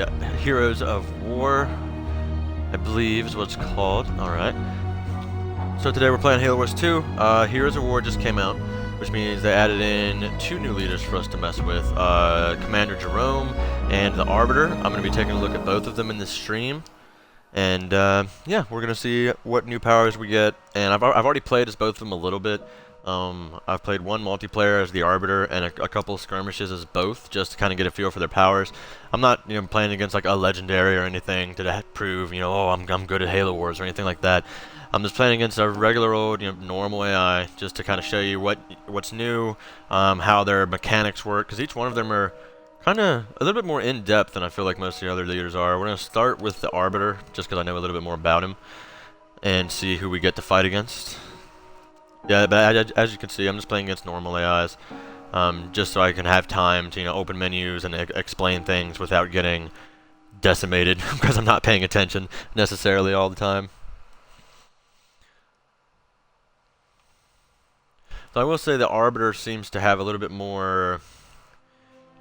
the Heroes of War, I believe is what it's called. Alright. So today we're playing Halo Wars 2. Heroes of War just came out, which means they added in 2 new leaders for us to mess with. Commander Jerome and the Arbiter. I'm going to be taking a look at both of them in this stream. And yeah, we're going to see what new powers we get. And I've already played as both of them a little bit. I've played one multiplayer as the Arbiter and a couple of skirmishes as both, just to kind of get a feel for their powers. I'm not, playing against like a legendary or anything to prove, oh, I'm good at Halo Wars or anything like that. I'm just playing against a regular old, normal AI, just to kind of show you what's new, how their mechanics work, because each one of them are kind of a little bit more in depth than I feel like most of the other leaders are. We're gonna start with the Arbiter, just because I know a little bit more about him, and see who we get to fight against. Yeah, but as you can see, I'm just playing against normal AIs, just so I can have time to open menus and explain things without getting decimated, because I'm not paying attention necessarily all the time. So I will say the Arbiter seems to have a little bit more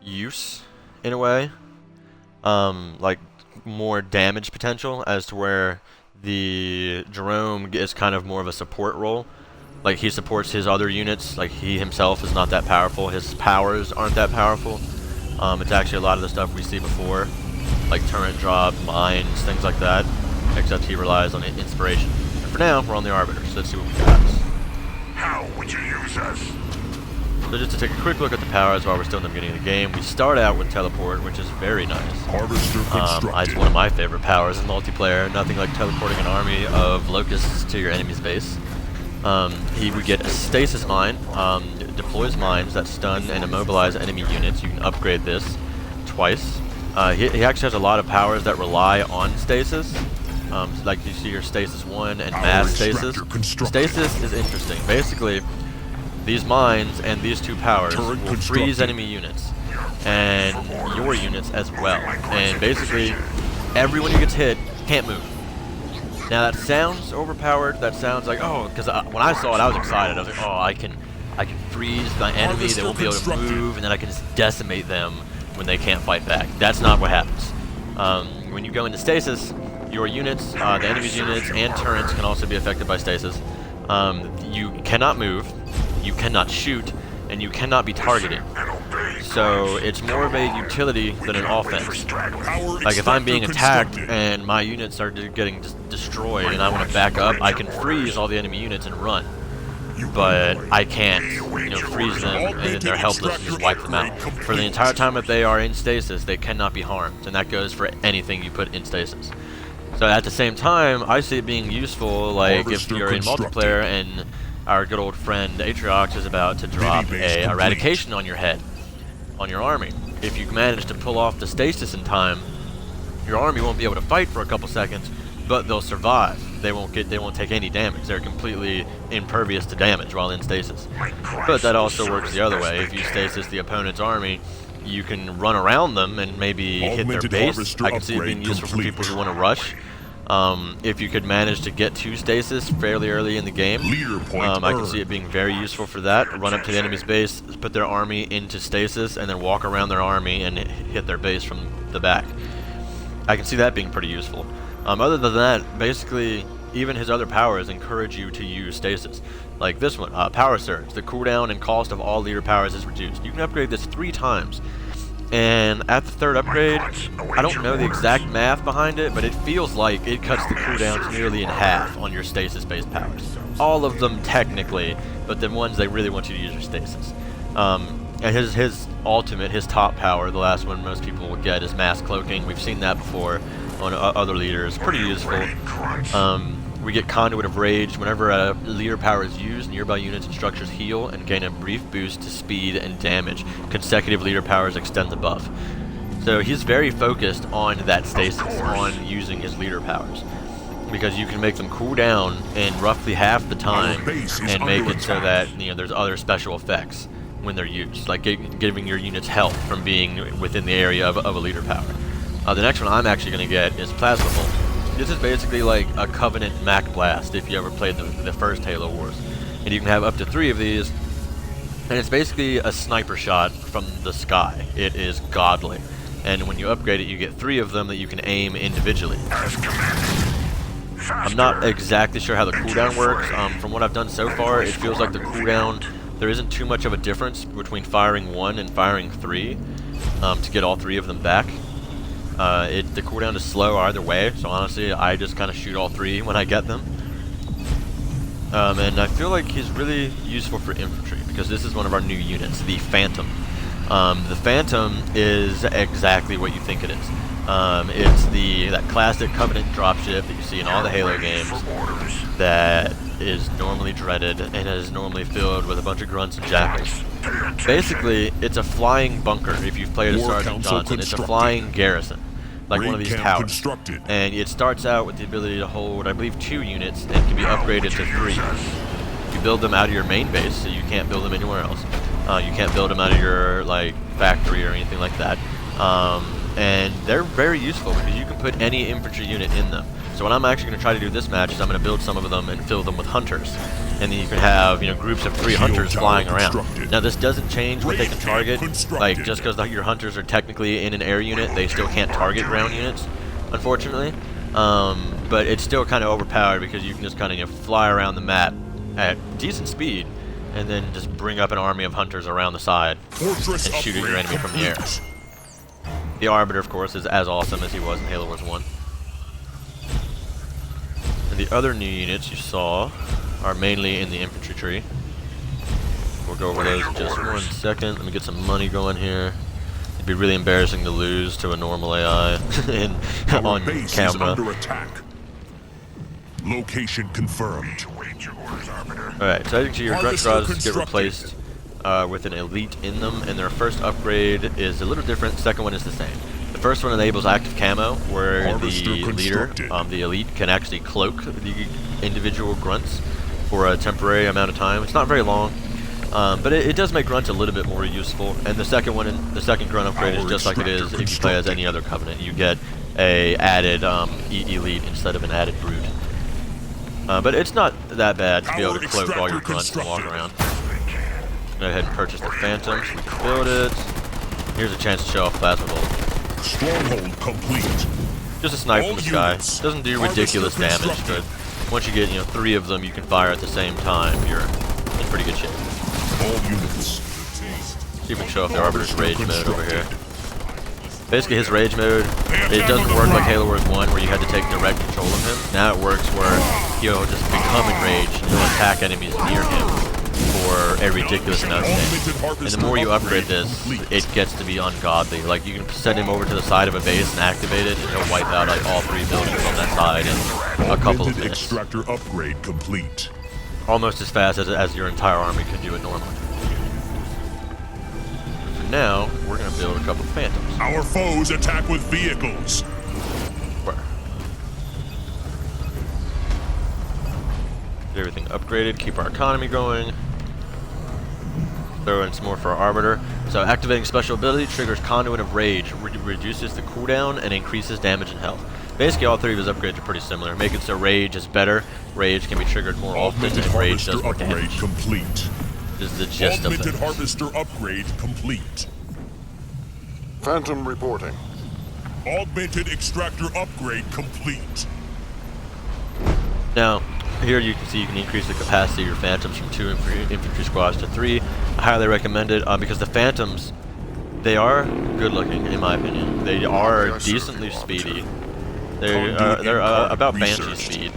use, in a way, like more damage potential, as to where the Jerome is kind of more of a support role. Like, he supports his other units. Like, he himself is not that powerful. His powers aren't that powerful. It's actually a lot of the stuff we see before, like turret drop, mines, things like that, except he relies on inspiration. And for now, we're on the Arbiter, so let's see what we got. How would you use us? So just to take a quick look at the powers while we're still in the beginning of the game, we start out with teleport, which is very nice. It's one of my favorite powers in multiplayer. Nothing like teleporting an army of locusts to your enemy's base. He would get a stasis mine, deploys mines that stun and immobilize enemy units. You can upgrade this twice. He actually has a lot of powers that rely on stasis. Like you see your stasis 1 and mass stasis. Stasis is interesting. Basically, these mines and these 2 powers will freeze enemy units and your units as well. And basically, everyone who gets hit can't move. Now that sounds overpowered. That sounds like, oh, because when I saw it, I was excited. I was like, oh, I can freeze my enemy. They won't be able to move, and then I can just decimate them when they can't fight back. That's not what happens. When you go into stasis, your units, the enemy's units, and turrets can also be affected by stasis. You cannot move, you cannot shoot, and you cannot be targeted. So it's more of a utility than an offense. Like, if I'm being attacked and my units are getting destroyed and I want to back up, I can freeze all the enemy units and run. But I can't, freeze them and they're helpless and just wipe them out. For the entire time that they are in stasis, they cannot be harmed, and that goes for anything you put in stasis. So at the same time, I see it being useful, like if you're in multiplayer and our good old friend Atriox is about to drop a eradication on your head, on your army. If you manage to pull off the stasis in time, your army won't be able to fight for a couple seconds, but they'll survive. They won't take any damage. They're completely impervious to damage while in stasis. But that also works the other way. If you stasis the opponent's army, you can run around them and maybe hit their base. I can see it being useful for people who want to rush. If you could manage to get to stasis fairly early in the game, I can see it being very useful for that. Run up to the enemy's base, put their army into stasis, and then walk around their army and hit their base from the back. I can see that being pretty useful. Other than that, basically, even his other powers encourage you to use stasis. Like this one, Power Surge. The cooldown and cost of all leader powers is reduced. You can upgrade this 3 times. And at the 3rd upgrade, I don't know the exact math behind it, but it feels like it cuts the cooldowns nearly in half on your stasis-based powers. All of them technically, but the ones they really want you to use are stasis. And his ultimate, his top power, the last one most people will get, is mass cloaking. We've seen that before on other leaders. Pretty useful. We get Conduit of Rage. Whenever a leader power is used, nearby units and structures heal and gain a brief boost to speed and damage. Consecutive leader powers extend the buff. So he's very focused on that stasis, on using his leader powers, because you can make them cool down in roughly half the time and make it so that there's other special effects when they're used, like giving your units health from being within the area of a leader power. The next one I'm actually going to get is Plasma Bolt. This is basically like a Covenant Mac Blast if you ever played the first Halo Wars. And you can have up to 3 of these, and it's basically a sniper shot from the sky. It is godly. and when you upgrade it, you get 3 of them that you can aim individually. As commanded. I'm not exactly sure how the cooldown works. From what I've done so far, it feels like the cooldown, there isn't too much of a difference between firing 1 and firing 3 to get all 3 of them back. The cooldown is slow either way, so honestly, I just kind of shoot all 3 when I get them. And I feel like he's really useful for infantry, because this is one of our new units, the Phantom. The Phantom is exactly what you think it is. It's that classic Covenant dropship that you see in all the Halo games that is normally dreaded and is normally filled with a bunch of grunts and jackals. Basically, it's a flying bunker if you've played as Sergeant Johnson. It's a flying garrison, like one of these towers. And it starts out with the ability to hold, I believe, 2 units and can be upgraded to 3. You build them out of your main base, so you can't build them anywhere else. You can't build them out of your factory or anything like that. And they're very useful because you can put any infantry unit in them. So what I'm actually going to try to do this match is I'm going to build some of them and fill them with hunters. And then you can have, groups of 3 hunters flying around. Now this doesn't change what they can target. Like, just because your hunters are technically in an air unit, they still can't target ground units, unfortunately. But it's still kind of overpowered because you can just kind of fly around the map at decent speed and then just bring up an army of hunters around the side and shoot at your enemy from the air. The Arbiter, of course, is as awesome as he was in Halo Wars 1. And the other new units you saw are mainly in the infantry tree. We'll go over those in just 1 second. Let me get some money going here. It'd be really embarrassing to lose to a normal AI on camera. Under attack. Location confirmed. Alright, so as you can see, your grunt squads get replaced with an elite in them, and their first upgrade is a little different. The second one is the same. The first one enables active camo, where the leader, the elite, can actually cloak the individual grunts for a temporary amount of time. It's not very long, but it does make grunts a little bit more useful. And the second one, the second grunt upgrade is just like it is if you play as any other Covenant. You get a added elite instead of an added brute. But it's not that bad to be able to cloak all your grunts and walk around. Go ahead and purchase the Phantoms. We can build it. Here's a chance to show off Plasma Bolt. Stronghold complete. Just a snipe from the sky. Doesn't do ridiculous damage, but once you get 3 of them you can fire at the same time, you're in pretty good shape. All units. See if we can show off the Arbiter's Rage mode over here. Basically his Rage mode, it doesn't work like Halo Wars 1 where you had to take direct control of him. Now it works where he'll just become enraged and he'll attack enemies near him for a ridiculous amount of damage. And the more you upgrade this, it gets to be ungodly. Like, you can send him over to the side of a base and activate it, and he'll wipe out all 3 buildings on that side in a couple of minutes. Extractor upgrade complete. Almost as fast as your entire army could do it normally. For now, we're going to build a couple of Phantoms. Our foes attack with vehicles. Where? Get everything upgraded, keep our economy going. Throw in some more for our Arbiter. So activating special ability triggers Conduit of Rage, reduces the cooldown and increases damage and health. Basically all 3 of his upgrades are pretty similar. Make it so Rage is better, Rage can be triggered more often, and Rage does more damage. Complete. This is the gist of Augmented it. Harvester upgrade complete. Phantom reporting. Augmented Extractor upgrade complete. Now, here you can see you can increase the capacity of your Phantoms from 2 infantry squads to 3. I highly recommend it because the Phantoms, they are good looking in my opinion. They are decently speedy. They're about Banshee speed.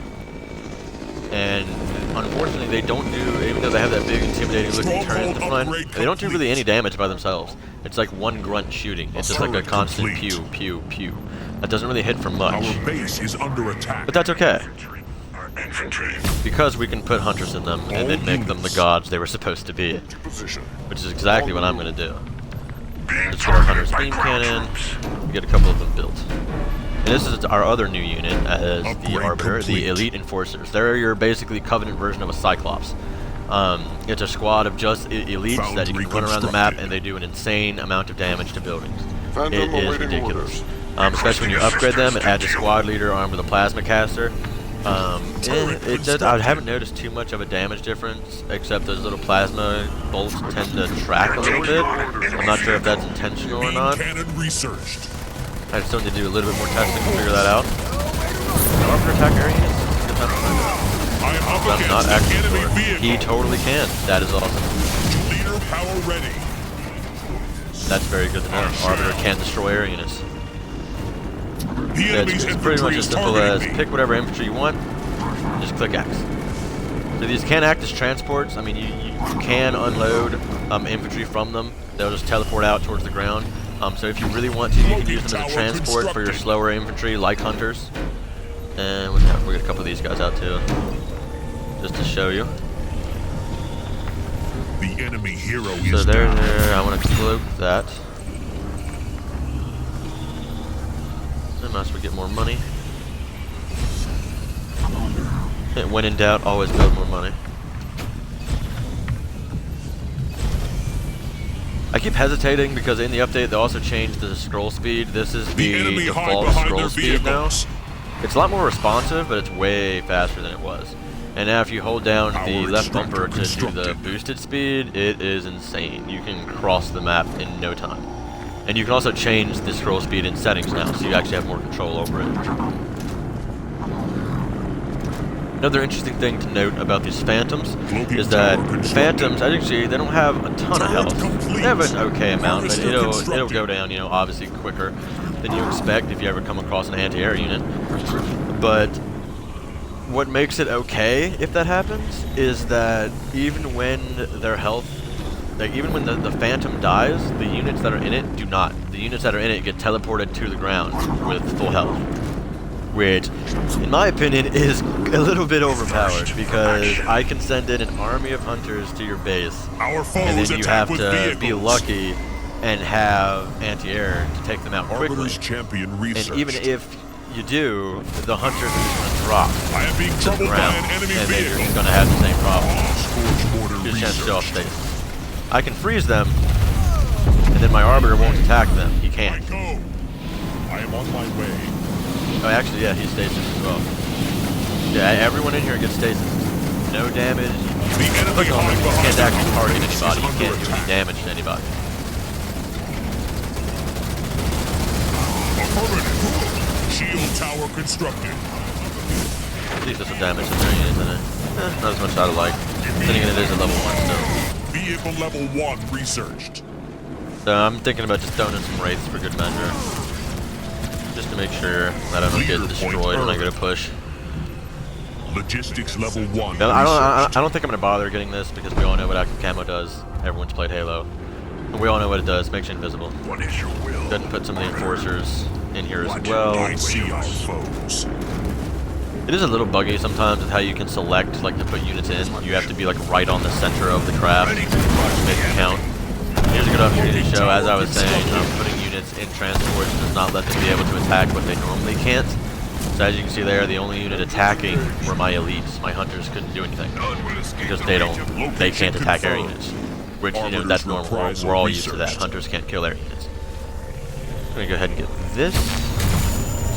And unfortunately they don't do, even though they have that big intimidating looking turret in the front, they don't do really any damage by themselves. It's like one grunt shooting. It's just like a constant pew, pew, pew. That doesn't really hit for much. Our base is under attack. But that's okay, Infantry. because we can put hunters in them and then make them the gods they were supposed to be. Which is exactly what I'm going to do. Let's get our hunter's beam cannon, get a couple of them built. And this is our other new unit as the Arbiter, the Elite Enforcers. They're your basically Covenant version of a Cyclops. It's a squad of just elites that you can run around the map and they do an insane amount of damage to buildings. It is ridiculous. Especially when you upgrade them, it adds a squad leader armed with a plasma caster. I haven't noticed too much of a damage difference, except those little plasma bolts tend to track a little bit. I'm not sure if that's intentional or not. Cannon researched. I still need to do a little bit more testing to figure that out. Can Arbiter attack area units? Good time to find out. I am up I'm not against actually an enemy sure. vehicle. He totally can. That is awesome. Leader power ready. That's very good to know. Arbiter can destroy area units. The enemy's It's pretty much infantry as is simple as targeting me. pick whatever infantry you want, just click X. So these can act as transports. I mean, you can unload infantry from them. They'll just teleport out towards the ground. So if you really want to, you can use them as a transport for your slower infantry, like hunters. And we'll get a couple of these guys out too, just to show you. The enemy hero So is there, down. I want to cloak that. And might as well get more money. When in doubt, always build more money. I keep hesitating because in the update they also changed the scroll speed. This is The the enemy hide default behind scroll their speed now. vehicles. It's a lot more responsive, but it's way faster than it was. And now if you hold down the Our left bumper to extractor do the constructed. boosted speed, it is insane. You can cross the map in no time. And you can also change the scroll speed in settings now, so you actually have more control over it. Another interesting thing to note about these Phantoms Cloaking is that tower constructed. Phantoms, as you can see, they don't have a ton of Turret health. complete. They have an okay amount, but Harvester it'll constructed. go down, you know, obviously quicker than you expect if you ever come across an anti-air unit. But what makes it okay if that happens is that even when their health, like even when the Phantom dies, the units that are in it do not. The units that are in it get teleported to the ground with full health, which, in my opinion, is a little bit overpowered because I can send in an army of hunters to your base, Our foes and then you attack have with to vehicles. be lucky and have anti-air to take them out quickly. Arbiter's champion researched. And even if you do, the hunters are just going to drop I am being to the troubled by ground, an enemy and then you're vehicle. just going to have the same problem. Scorch mortar Just a chance to show off researched. stasis. I can freeze them, and then my Arbiter won't attack them. He I can't. go. I am on my way. Oh, actually, yeah, he's stasis as well. Yeah, everyone in here gets stasis. No damage. The enemy Click on hide him. You behind can't their actually target vehicles. anybody. You Is can't under do any attack. damage to anybody. Affirmative. Shield tower constructed. At least this will damage some units, isn't it? Not as much as I'd like. Then again, it is a level 1 still. Vehicle level 1 researched. So I'm thinking about just throwing in some wraiths for good measure. Just to make sure that I don't get Leader point destroyed when I go to earned. push. Logistics level 1 I researched. don't think I'm going to bother getting this because we all know what active camo does. Everyone's played Halo. And we all know what it does. Makes you invisible. What is your will? Go ahead and put some of the enforcers in here as What well. I see our foes. It is a little buggy sometimes with how you can select, like, to put units in. You have to be, like, right on the center of the craft to make it count. Here's a good opportunity to show, as I was saying, putting units in transports does not let them be able to attack what they normally can't. So as you can see there, the only unit attacking were my elites. My hunters couldn't do anything because they can't attack air units. Which, you know, that's normal. We're all used to that. Hunters can't kill air units. I'm gonna go ahead and get this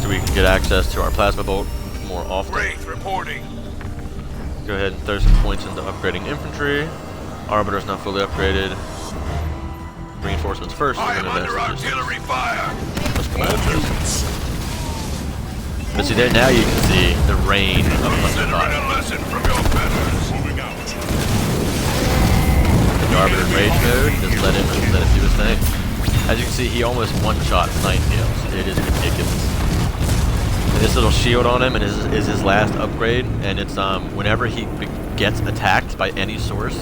so we can get access to our plasma bolt more often. Wraith reporting. Go ahead and throw some points into upgrading infantry. Arbiter's not fully upgraded. Reinforcements first. I and am then under advances. artillery fire. Let's come out All first. units. But see there, now you can see the rain of thunder Considering fire. a lesson from your betters. Moving out. The Arbiter in rage mode, just let him do his thing. As you can see, he almost one-shots Nightingales. It is ridiculous. And this little shield on him is his last upgrade, and it's whenever he gets attacked by any source,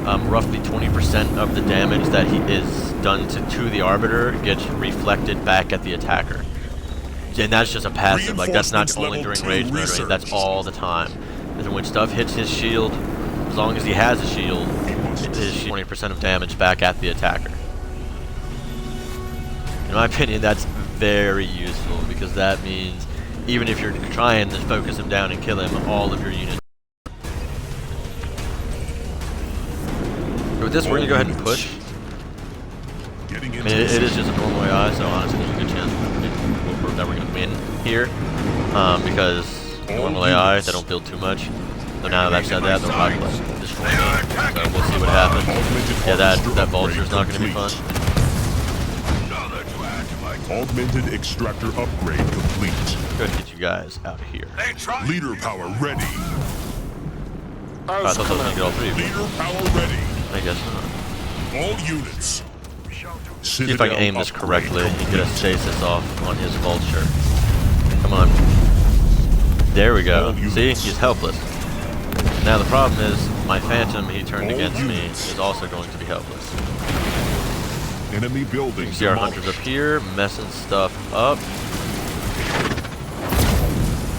roughly 20% of the damage that he is done to the Arbiter gets reflected back at the attacker. And that's just a passive, like that's not only during rage mode, right? That's all the time. And when stuff hits his shield, as long as he has a shield, it is 20% of damage back at the attacker. In my opinion, that's very useful because that means even if you're trying to focus him down and kill him, all of your units. With this, we're gonna go ahead and push. Getting I into mean, it is just a normal AI, so honestly, there's a good chance that we're gonna win here because normal AI, they don't build too much. So now that I've said that, they'll probably destroy me. So we'll see what happens. Yeah, that vulture's not gonna be fun. Another to add to my Augmented extractor upgrade complete. Go ahead and get you guys out of here. They try. Leader power ready. I As thought I was going to get all three of you. Leader power ready. I guess not. All units. See if I can aim this correctly and get a stasis off on his vulture. Come on. There we go. See? He's helpless. Now the problem is, my phantom he turned against me is also going to be helpless. Enemy building. You can see our hunters up here, messing stuff up.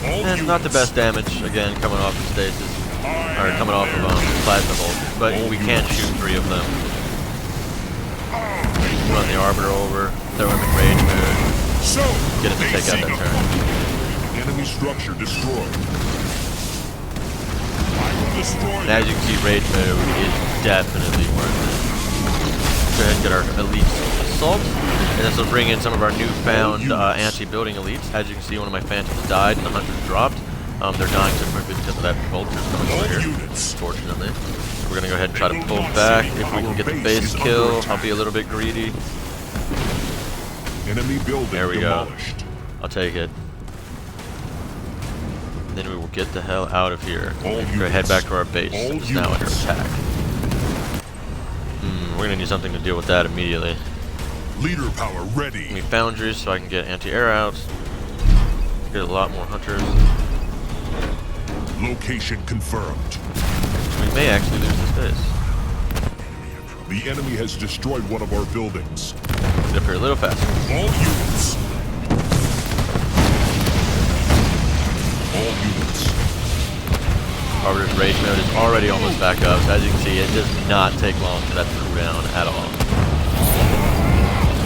And not the best damage, again, coming off of stasis. Or coming off of plasma vultures, but we can shoot 3 of them. Run the Arbiter over, throw him in rage mode, get him to take out that turn. Enemy structure destroyed. And as you can see, rage mode is definitely worth it. Go ahead and get our elite assault, and this will bring in some of our newfound anti-building elites. As you can see, one of my phantoms died and the hunters dropped. They're dying so quickly because of that vultures coming over here, fortunately. We're going to go ahead and try to pull back. If we can get the base kill, I'll be a little bit greedy. Enemy building there we go. Demolished. I'll take it. Then we will get the hell out of here. We're going to head back to our base. It's now under attack. We're going to need something to deal with that immediately. Leader power ready. Give me foundries so I can get anti-air out. Get a lot more hunters. Location confirmed. We may actually lose this base. The enemy has destroyed one of our buildings. Get up here a little faster. All units. All units. Arbiter's rage mode is already almost back up. So as you can see, it does not take long for that to cool down at all.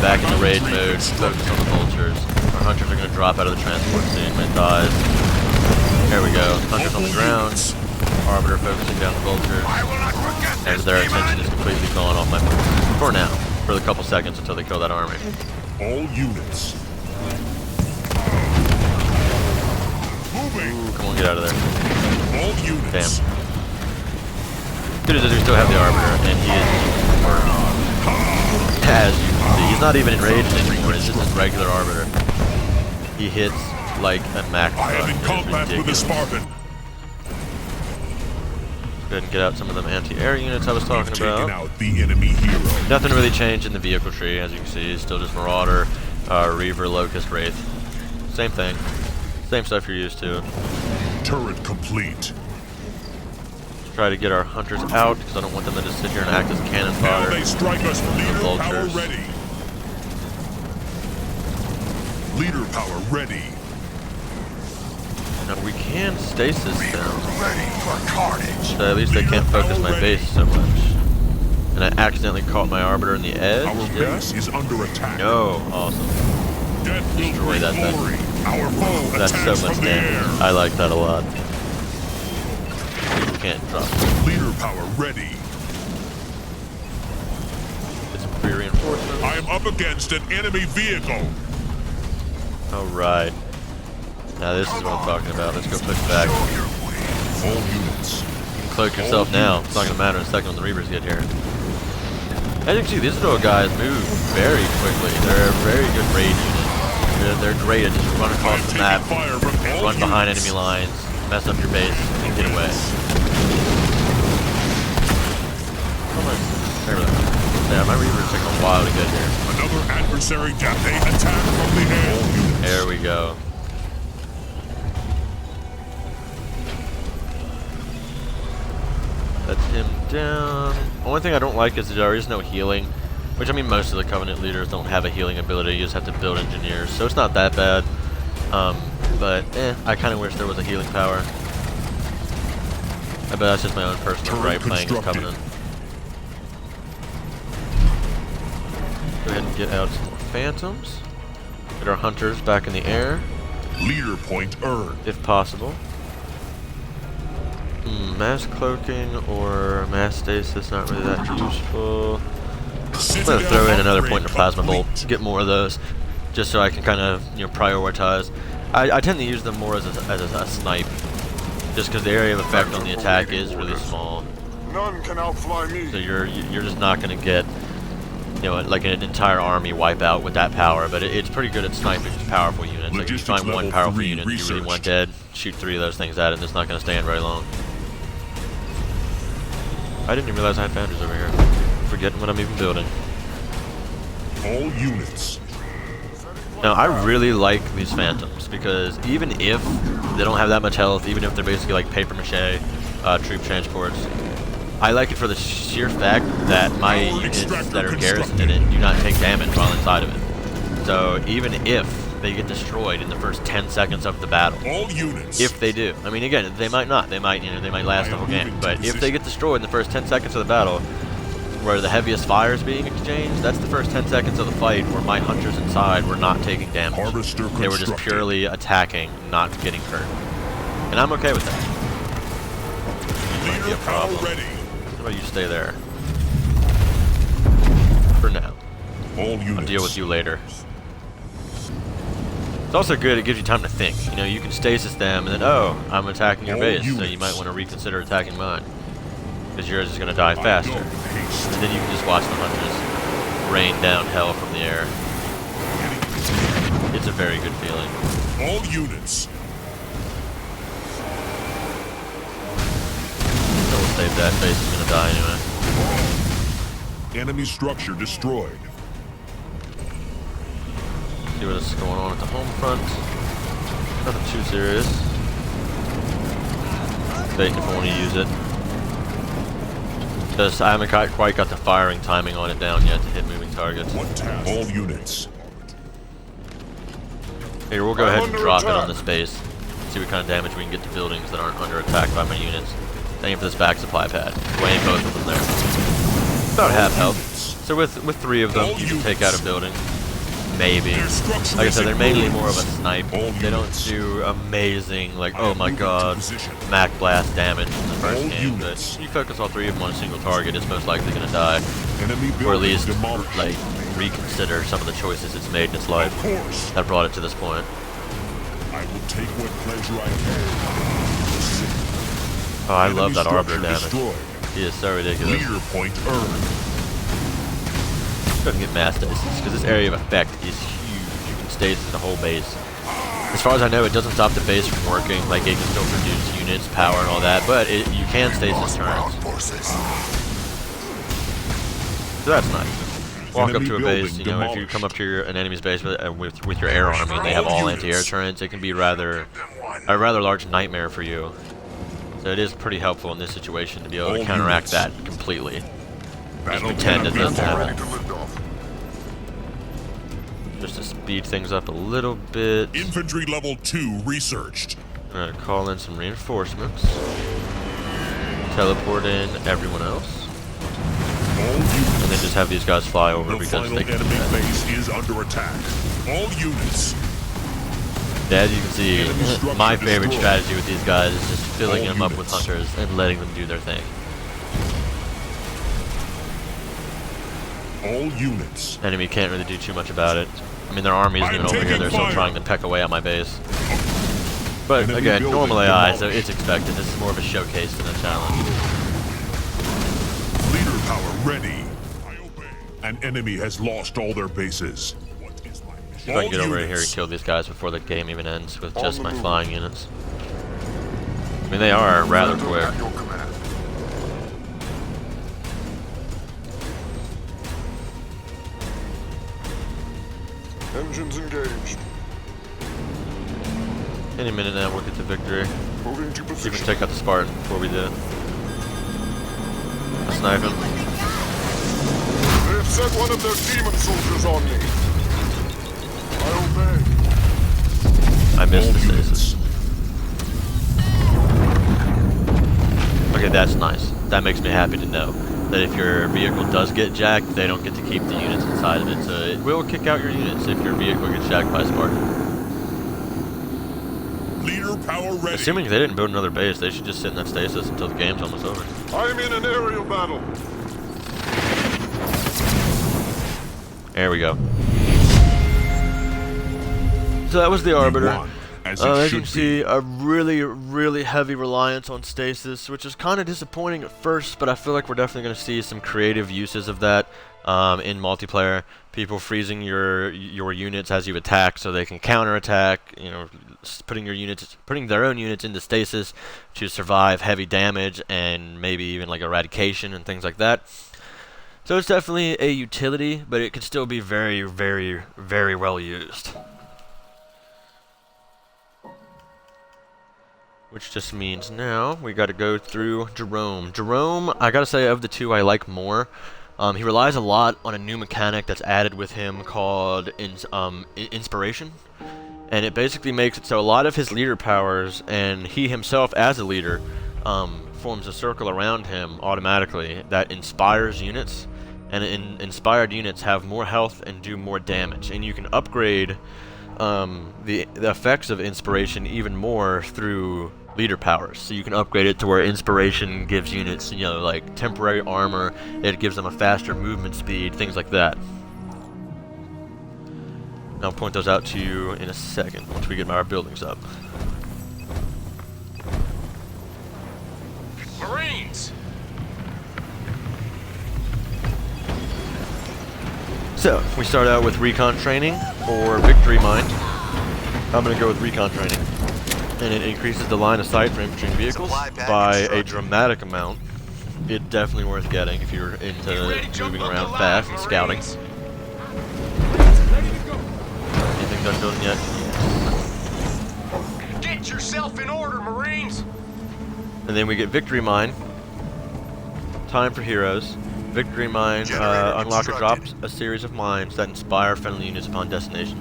Back in the rage mode, focus on the vultures. Our hunters are going to drop out of the transport soon when it dies. There we go. Hunters on the ground. Arbiter focusing down the vultures. As their attention is completely gone off my vultures. For now. For a couple seconds until they kill that army. All units. Moving. Ooh, come on, get out of there. All units. Damn. Good as we still have the Arbiter, and he is working. As you can see, he's not even enraged anymore. It's just his regular Arbiter. He hits like a max. I am in combat with a Spartan. Go ahead and get out some of them anti-air units I was talking about. Out the enemy hero. Nothing really changed in the vehicle tree, as you can see. Still just Marauder, Reaver, Locust, Wraith. Same thing. Same stuff you're used to. Turret complete. Let's try to get our hunters out, because I don't want them to just sit here and act as cannon fodder. Now they strike us. Leader power ready. Leader power ready. Now we can stasis them. Ready for carnage. So at least they can't focus my base so much. And I accidentally caught my Arbiter in the edge. Our base is under attack. No, awesome. Destroy that thing. Our foe That's so much damage. I like that a lot. You can't drop it. Leader power ready. Get some free reinforcements. I am up against an enemy vehicle. Alright. Now this is what I'm talking about. Let's go push back. All units. You can cloak yourself now. It's not going to matter in a second when the Reavers get here. As you can see, these little guys move very quickly. They're a very good raid unit. They're great at just run across the map, run behind enemy lines, mess up your base, and get away. Yeah, my Reavers taking a while to get here. Another adversary death. They attack from the air. There we go. That's him down. Only thing I don't like is there is no healing. Which, I mean, most of the Covenant leaders don't have a healing ability. You just have to build engineers. So it's not that bad. But, I kind of wish there was a healing power. I bet that's just my own personal gripe playing as Covenant. Go ahead and get out some more Phantoms. Get our Hunters back in the air. Leader point earned. If possible. Mass cloaking or mass stasis, not really that useful. I'm going to throw in another point in a plasma bolt to get more of those, just so I can kind of prioritize. I tend to use them more as a snipe, just because the area of effect on the attack is really small. None can outfly me. So you're just not going to get you know, like an entire army wipe out with that power, but it's pretty good at sniping just powerful units. Like if you find one powerful unit and you really want dead, shoot 3 of those things at it, and it's not going to stand very long. I didn't even realize I had foundries over here. Forgetting what I'm even building. All units. Now, I really like these Phantoms, because even if they don't have that much health, even if they're basically like papier-mâché troop transports, I like it for the sheer fact that my units that are garrisoned in it do not take damage while inside of it. So even if they get destroyed in the first 10 seconds of the battle, All units. if they do, I mean, again, they might not, they might last the whole game, but if they get destroyed in the first 10 seconds of the battle, where the heaviest fire is being exchanged, that's the first 10 seconds of the fight where my hunters inside were not taking damage. Harvester They were just purely attacking, not getting hurt. And I'm okay with that. Might be a problem. Ready. How about you stay there? For now. All units. I'll deal with you later. It's also good, it gives you time to think. You know, you can stasis them and then, oh, I'm attacking your base, so you might want to reconsider attacking mine. Because yours is going to die faster. And then you can just watch the hunters rain down hell from the air. It's a very good feeling. All units. So we'll save that, base is going to die anyway. Enemy structure destroyed. See what's going on at the home front. Nothing too serious. Debating if I want to use it. Just, I haven't quite got the firing timing on it down yet to hit moving targets. All units. Here, we'll go ahead and drop it on this base. See what kind of damage we can get to buildings that aren't under attack by my units. Aim for this back supply pad. Weighing both of them there. About half health. So with 3 of them, you can take out a building. Maybe. Like I said, they're mainly more of a snipe. They don't do amazing, like, oh my god, Mac Blast damage in the first game, but you focus all 3 of them on a single target, it's most likely going to die. Or at least, like, reconsider some of the choices it's made in its life that brought it to this point. I will take what pleasure I can. Oh, I love that Arbiter damage. He is so ridiculous. Leader point earned. Couldn't get mass stasis because this area of effect is huge. You can stasis the whole base. As far as I know, it doesn't stop the base from working. Like, it can still produce units, power, and all that, but you can stasis turns. So that's nice. Walk up to a base, you know, if you come up to an enemy's base with your air army and they have all anti-air turrets, it can be a rather large nightmare for you. So it is pretty helpful in this situation to be able to counteract that completely. Just pretend it doesn't happen. Just to speed things up a little bit. Infantry level 2 researched. I'm gonna call in some reinforcements. Teleport in everyone else. And then just have these guys fly over because they can do enemy that. base is under attack. All units. As you can see, my favorite strategy with these guys is just filling them up with hunters and letting them do their thing. All units. Enemy can't really do too much about it. I mean, their army isn't even over here, they're still trying to peck away at my base. But again, normal AI, so it's expected. This is more of a showcase than a challenge. Leader power ready. I obey. An enemy has lost all their bases. See if I can get over here and kill these guys before the game even ends with just my flying units. I mean, they are rather quick. Engines engaged. Any minute now, we'll get to victory. Moving to See if we position. can take out the Spartan before we do. I'll snipe him. They have set one of their demon soldiers on me. I obey. I missed the stasis. Okay, that's nice. That makes me happy to know that if your vehicle does get jacked, they don't get to keep the units inside of it. So it will kick out your units if your vehicle gets jacked by a Spartan. Leader power ready. Assuming they didn't build another base, they should just sit in that stasis until the game's almost over. I'm in an aerial battle. There we go. So that was the Arbiter. As you can see, a really heavy reliance on stasis, which is kind of disappointing at first, but I feel like we're definitely going to see some creative uses of that in multiplayer. People freezing your units as you attack, so they can counterattack. You know, putting their own units into stasis to survive heavy damage and maybe even like eradication and things like that. So it's definitely a utility, but it could still be very, very, very well used. Which just means now we got to go through Jerome. Jerome, I gotta say, of the two, I like more. He relies a lot on a new mechanic that's added with him called Inspiration. And it basically makes it so a lot of his leader powers, and he himself as a leader, forms a circle around him automatically that inspires units. And inspired units have more health and do more damage. And you can upgrade the effects of Inspiration even more through leader powers. So you can upgrade it to where Inspiration gives units, you know, like temporary armor, it gives them a faster movement speed, things like that. And I'll point those out to you in a second once we get our buildings up. Marines! So, we start out with recon training for Victory Mine. I'm going to go with recon training. And it increases the line of sight for infantry and vehicles by a dramatic amount. It's definitely worth getting if you're into moving around fast and scouting. Anything done building yet? Get yourself in order, Marines! And then we get Victory Mine. Time for heroes. Victory Mine unlocker drops a series of mines that inspire friendly units upon detonation.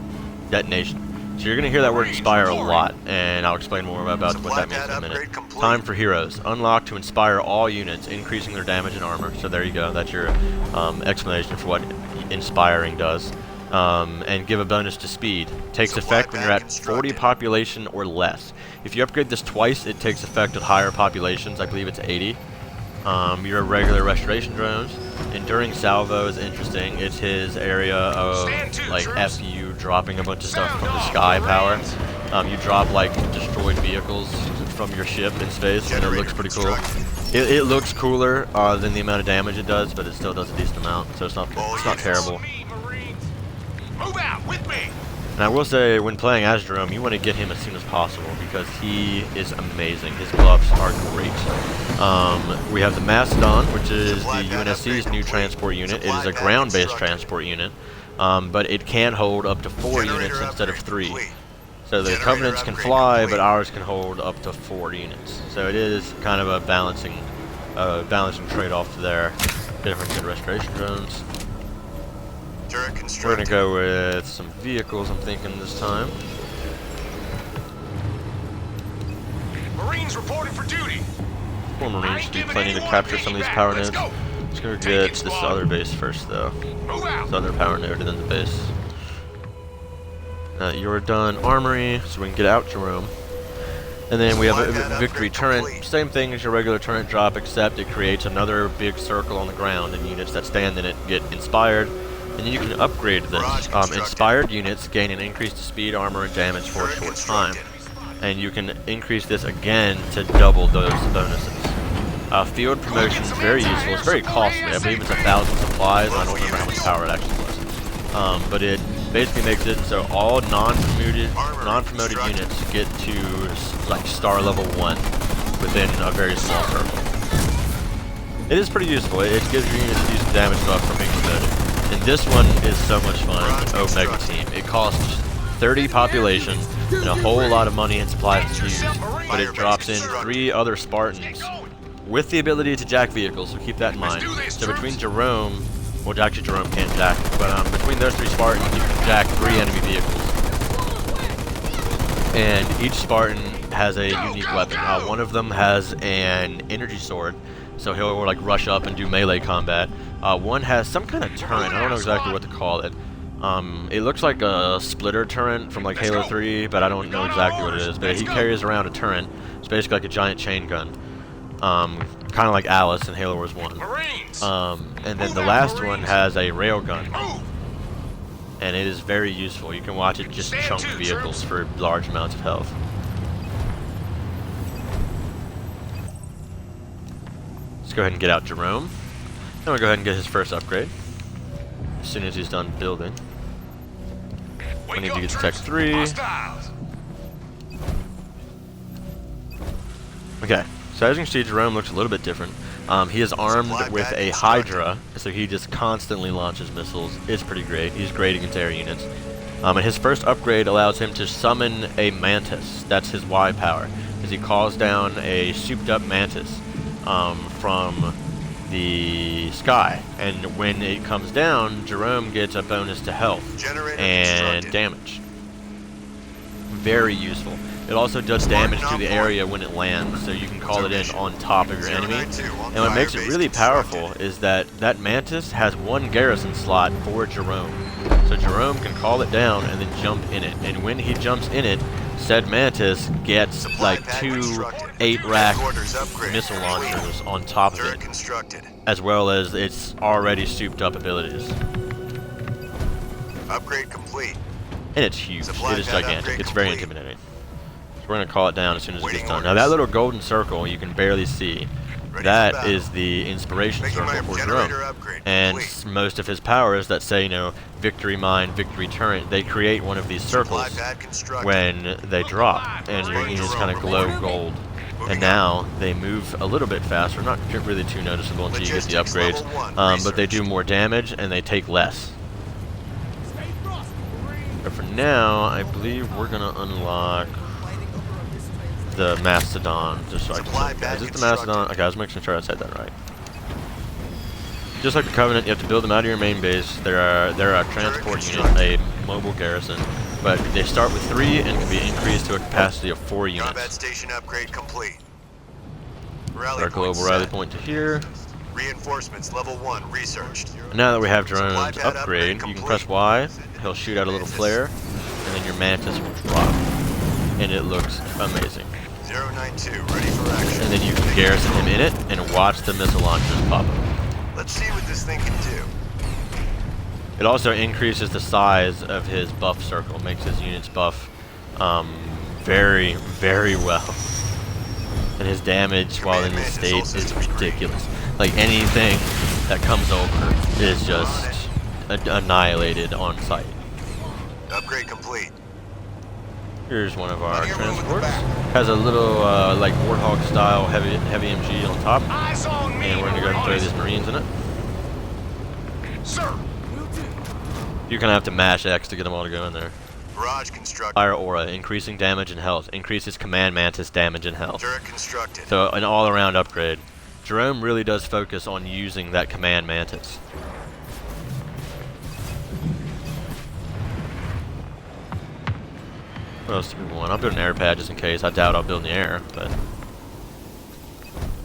So you're going to hear that word inspire a lot, and I'll explain more about what that means in a minute. Time for heroes. Unlock to inspire all units, increasing their damage and armor. So there you go. That's your explanation for what inspiring does. And give a bonus to speed. Takes effect when you're at 40 population or less. If you upgrade this twice, it takes effect at higher populations. I believe it's 80. Your regular restoration drones. Enduring Salvo is interesting. It's his area of like FU dropping a bunch of stuff from the sky power. You drop like destroyed vehicles from your ship in space, and it looks pretty cool. It looks cooler than the amount of damage it does, but it still does a decent amount, so it's not terrible. Move out with me! And I will say, when playing as Jerome, you want to get him as soon as possible because he is amazing. His buffs are great. We have the Mastodon, which is the UNSC's new transport unit. It is a ground-based transport unit, but it can hold up to 4 units instead of 3. So the Covenants can fly, but ours can hold up to 4 units. So it is kind of a balancing trade-off there. Different good restoration drones. We're going to go with some vehicles, I'm thinking, this time. Marines reporting for duty. 4 Marines should be plenty to capture some of these power nodes. Let's go get this other base first, though. This other power node and then the base. You're done armory, so we can get out Jerome. And then we have a victory turret. Same thing as your regular turret drop, except it creates another big circle on the ground, and units that stand in it get inspired. And then you can upgrade this. Inspired units gain an increase to speed, armor, and damage for a short time. And you can increase this again to double those bonuses. Field promotion is very useful. It's very costly. I believe it's 1,000 supplies. I don't remember how much power it actually was. But it basically makes it so all non-promoted units get to like star level 1 within a very small circle. It is pretty useful. It gives your units a decent damage buff from being promoted. And this one is so much fun. Omega Team. It costs 30 population and a whole lot of money and supplies to use, but it drops in 3 other Spartans with the ability to jack vehicles, so keep that in mind. So between Jerome, well actually Jerome can't jack, but between those 3 Spartans you can jack 3 enemy vehicles. And each Spartan has a unique weapon. One of them has an energy sword, so he'll like rush up and do melee combat. One has some kind of turret. I don't know exactly what to call it. It looks like a splitter turret from like Halo 3, but I don't know exactly what it is. But he carries around a turret. It's basically like a giant chain gun. Kind of like Alice in Halo Wars 1. And then the last one has a railgun. And it is very useful. You can watch it just chunk vehicles for large amounts of health. Let's go ahead and get out Jerome. Then we'll go ahead and get his first upgrade. as soon as he's done building. I need to get to Tech 3. Okay, so as you can see, Jerome looks a little bit different. He is armed with a Hydra, so he just constantly launches missiles. It's pretty great. He's great against air units. And his first upgrade allows him to summon a Mantis. That's his Y power, as he calls down a souped-up Mantis from the sky. And when it comes down, Jerome gets a bonus to health and damage. Very useful. It also does damage to the area when it lands, so you can call it in on top of your enemy. And what makes it really powerful is that that Mantis has one garrison slot for Jerome. So Jerome can call it down and then jump in it. And when he jumps in it, said Mantis gets like 2 8-rack missile launchers on top of it, as well as its already souped up abilities. Upgrade complete. And it's huge. It is gigantic. It's very intimidating. So we're going to call it down as soon as it gets done. Now that little golden circle you can barely see, that is the inspiration circle for Jerome. And most of his powers that say, you know, victory mine, victory turret, they create one of these circles when they drop. And your units kind of glow gold. And now they move a little bit faster, not really too noticeable until you get the upgrades, but they do more damage and they take less. But for now, I believe we're going to unlock the Mastodon, just so I can say, okay, is this the Mastodon? Okay, I was making sure I said that right. Just like the Covenant, you have to build them out of your main base. They're a transport unit, a mobile garrison, but they start with 3 and can be increased to a capacity of 4 units. Combat station upgrade complete. Our global rally point to here. Reinforcements level 1 researched. And now that we have Jerome's upgrade, you can press Y, he'll shoot out a little flare, and then your Mantis will drop. And it looks amazing. 092 ready for action. And then you can garrison him in it and watch the missile launchers pop up. Let's see what this thing can do. It also increases the size of his buff circle, makes his units buff very, very well. And his damage while in this state is ridiculous. Like anything that comes over is just annihilated on sight. Upgrade complete. Here's one of our transports. Has a little like Warthog style heavy MG on top. And we're gonna go ahead and throw these Marines in it. Sir. You're gonna have to mash X to get them all to go in there. Barrage constructed. Fire Aura, increasing damage and health. Increases Command Mantis damage and health. Turret constructed. So an all-around upgrade. Jerome really does focus on using that Command Mantis. What else do we want? I'll build an air pad just in case. I doubt I'll build in the air, but I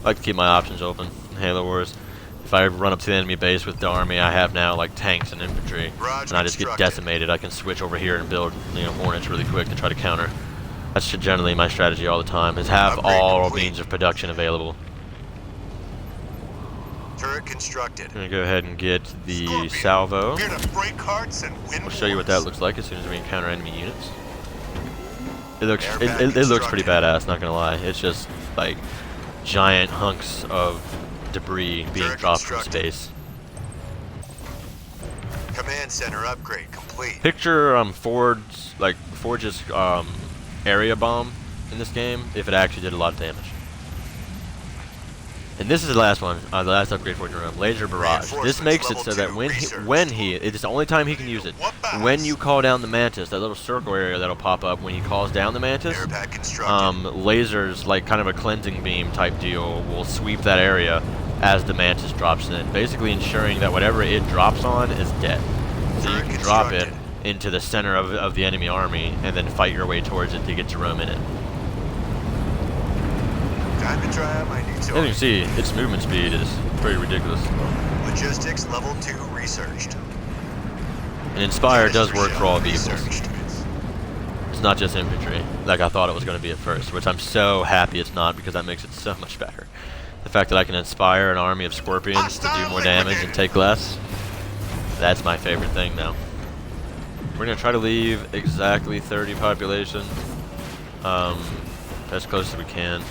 like to keep my options open in Halo Wars. If I run up to the enemy base with the army I have now, like tanks and infantry, and I just get decimated, I can switch over here and build, you know, Hornets really quick to try to counter. That's generally my strategy all the time, is have all means of production available. Turret constructed. I'm gonna go ahead and get the salvo. Here to break hearts and win. We'll show you what that looks like as soon as we encounter enemy units. It looks pretty badass, not gonna lie. It's just like giant hunks of debris being dropped from space. Command center upgrade complete. Picture Forge's area bomb in this game if it actually did a lot of damage. And this is the last one, the last upgrade for Jerome, Laser Barrage. This makes it so that it's the only time he can use it. When you call down the Mantis, that little circle area that'll pop up when he calls down the Mantis, lasers, like kind of a cleansing beam type deal, will sweep that area as the Mantis drops in, basically ensuring that whatever it drops on is dead. So you can drop it into the center of the enemy army and then fight your way towards it to get Jerome in it. Time to try out my new As you toy. can see, its movement speed is pretty ridiculous. Logistics level 2 researched. And Inspire does work for all vehicles. Researched. It's not just infantry, like I thought it was going to be at first, which I'm so happy it's not, because that makes it so much better. The fact that I can inspire an army of scorpions to do more damage and take less, that's my favorite thing now. We're going to try to leave exactly 30 population. as close as we can.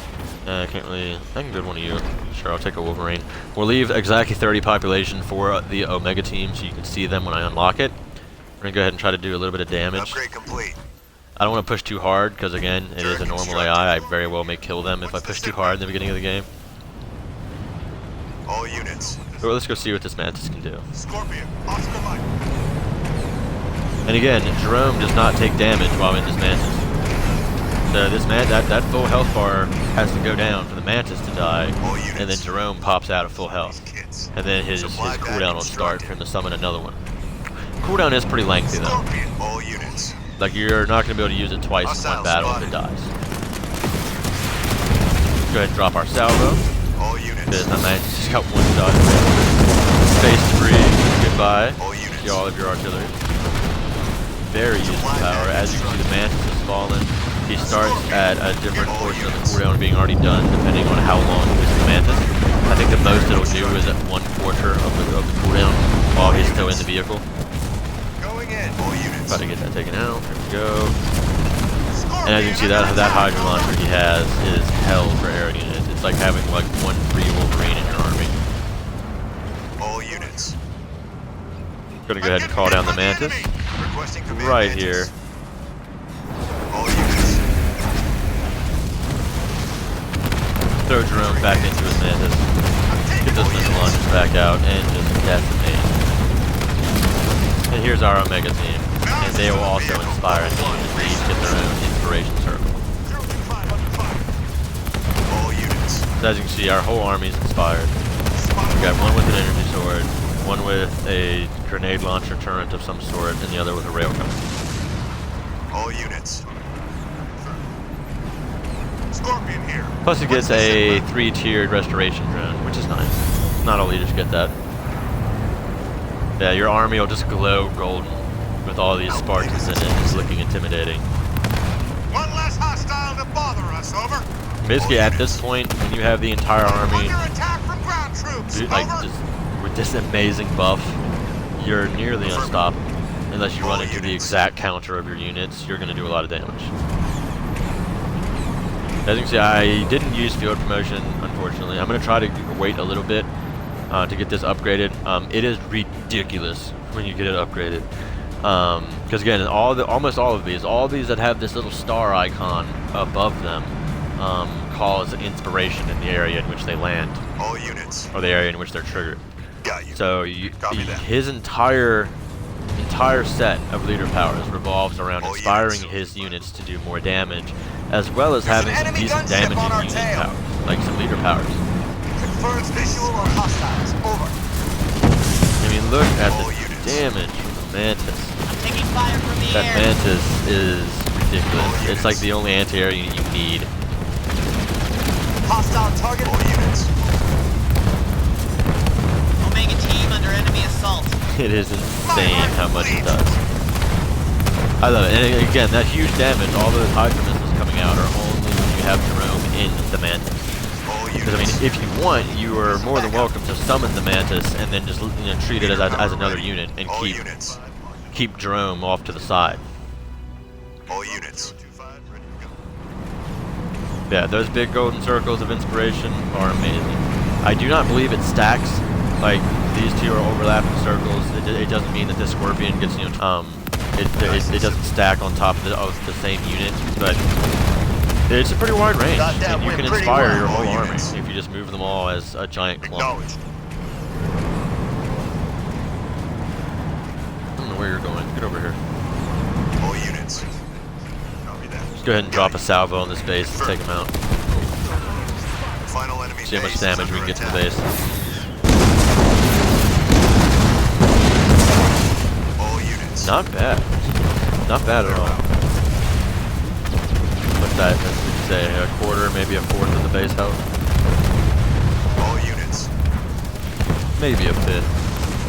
I can't really. I can go to one of you. Sure, I'll take a Wolverine. We'll leave exactly 30 population for the Omega team, so you can see them when I unlock it. We're gonna go ahead and try to do a little bit of damage. Upgrade complete. I don't want to push too hard because again, it is a normal AI. I very well may kill them if I push too hard in the beginning of the game. All units. But let's go see what this Mantis can do. Scorpion, onto the line. And again, Jerome does not take damage while in this Mantis. So this that full health bar has to go down for the Mantis to die, and then Jerome pops out of full health. And then his cooldown will start for him to summon another one. Cooldown is pretty lengthy though. Scorpion, all units. Like you're not going to be able to use it twice in one battle if it dies. Go ahead and drop our salvo. All units. Because the Mantis just got one shot. Space debris, goodbye. See all of your artillery. Very useful power. As you can see, the Mantis has fallen. He starts at a different portion of the cooldown being already done, depending on how long he is the Mantis. I think the most it'll do is at 1/4 of the cooldown while he's still in the vehicle. Going in. All units. Try to get that taken out. There we go. And as you can see, that Hydra launcher he has is hell for air units. It's like having like one free Wolverine in your army. All units. Gonna go ahead and call down the Mantis. Requesting command Right Mantis. here. All units. Throw Jerome back into his Mantis. Get those missile launchers back out and just decimate. And here's our Omega team. And they will also inspire us to each get their own inspiration circle. All units. So as you can see, our whole army is inspired. We got one with an energy sword, one with a grenade launcher turret of some sort, and the other with a railgun. All units. Scorpion here. Plus it gets a 3-tiered restoration drone, which is nice. Not all leaders get that. Yeah, your army will just glow golden with all these Spartans in it, just looking intimidating. One less hostile to bother us, over. Basically, at this point, when you have the entire army, Under attack from ground troops, like over. just with this amazing buff, you're nearly unstoppable. Unless you run into the exact counter of your units, you're going to do a lot of damage. As you can see, I didn't use field promotion, unfortunately. I'm going to try to wait a little bit to get this upgraded. It is ridiculous when you get it upgraded. Because again, almost all of these that have this little star icon above them cause inspiration in the area in which they land. All units. Or the area in which they're triggered. Got you. So his entire set of leader powers revolves around inspiring his units to do more damage, as well as having some decent damaging unit powers, like some leader powers. Confirms visual on hostiles. Over. I mean, look at the damage from the Mantis. I'm taking fire from the That air. Mantis is ridiculous. It's like the only anti-air unit you need. Hostile target. All units. Omega team under enemy assault. It is insane how much it does. I love it. And again, that huge damage, all those Hydra missiles coming out are only when you have Jerome in the Mantis. Because I mean, if you want, you are more than welcome to summon the Mantis and then just treat it as another unit and keep Jerome off to the side. All units. Yeah, those big golden circles of inspiration are amazing. I do not believe it stacks. Like these two are overlapping circles. It doesn't mean that this Scorpion gets it doesn't stack on top of the same unit, but it's a pretty wide range, and you can inspire your whole army if you just move them all as a giant clump. I don't know where you're going. Get over here. All units. Copy that. Just go ahead and drop a salvo on this base and take them out. Final enemy. See how much damage we can get to the base. All units. Not bad. Not bad at all. What's that? That's what you say, a quarter, maybe a fourth of the base health? All units. Maybe a fifth.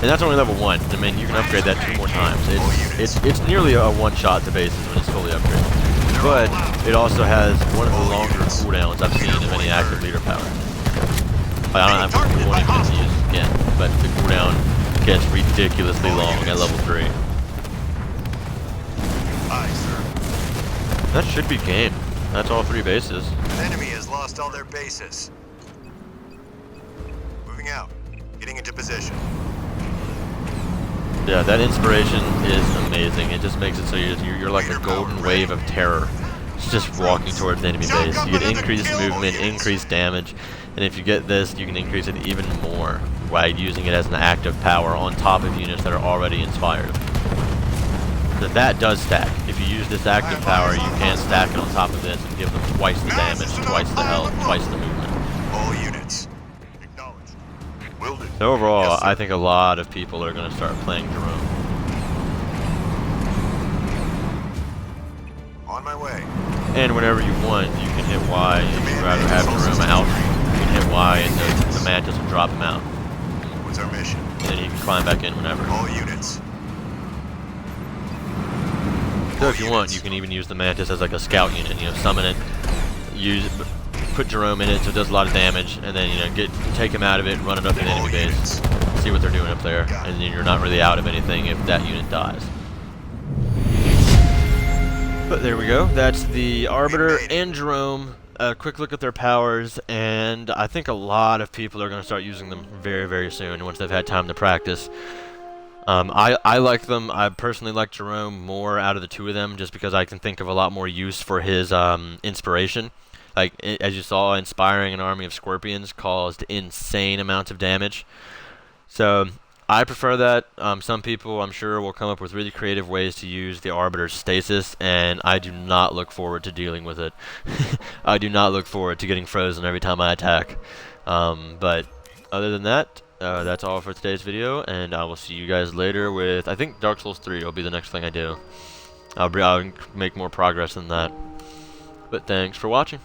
And that's only level 1. I mean, you can upgrade that 2 more times. It's nearly a one-shot to bases when it's fully upgraded. But it also has one of the longer cooldowns I've seen of any active leader power. I won't even get to use it again, but the cooldown gets ridiculously long at level 3. Aye, sir. That should be game. That's all 3 bases. An enemy has lost all their bases. Moving out. Getting into position. Yeah, that inspiration is amazing. It just makes it so you're like a golden wave of terror. It's just walking towards the enemy base. You get increased movement, increased damage, and if you get this, you can increase it even more by using it as an active power on top of units that are already inspired. So that does stack. If you use this active power, you can stack it on top of this and give them twice the damage, twice the health, twice the movement. All units. Acknowledged. Will do. So overall, Yes, sir. I think a lot of people are going to start playing Jerome. On my way. And whenever you want, you can hit Y. If you'd rather have Jerome out, you can hit Y and the Mantis will drop him out. What's our mission? And then you can climb back in whenever. All units. So if you want, you can even use the Mantis as like a scout unit, you know, summon it, put Jerome in it so it does a lot of damage, and then, you know, take him out of it, run it up to the enemy base, see what they're doing up there, and then you're not really out of anything if that unit dies. But there we go, that's the Arbiter and Jerome. A quick look at their powers, and I think a lot of people are going to start using them very, very soon once they've had time to practice. I like them. I personally like Jerome more out of the 2 of them, just because I can think of a lot more use for his inspiration. Like, as you saw, inspiring an army of scorpions caused insane amounts of damage. So I prefer that. Some people, I'm sure, will come up with really creative ways to use the Arbiter's stasis, and I do not look forward to dealing with it. I do not look forward to getting frozen every time I attack. But other than that, that's all for today's video, and I will see you guys later with, I think Dark Souls 3 will be the next thing I do. I'll make more progress than that. But thanks for watching.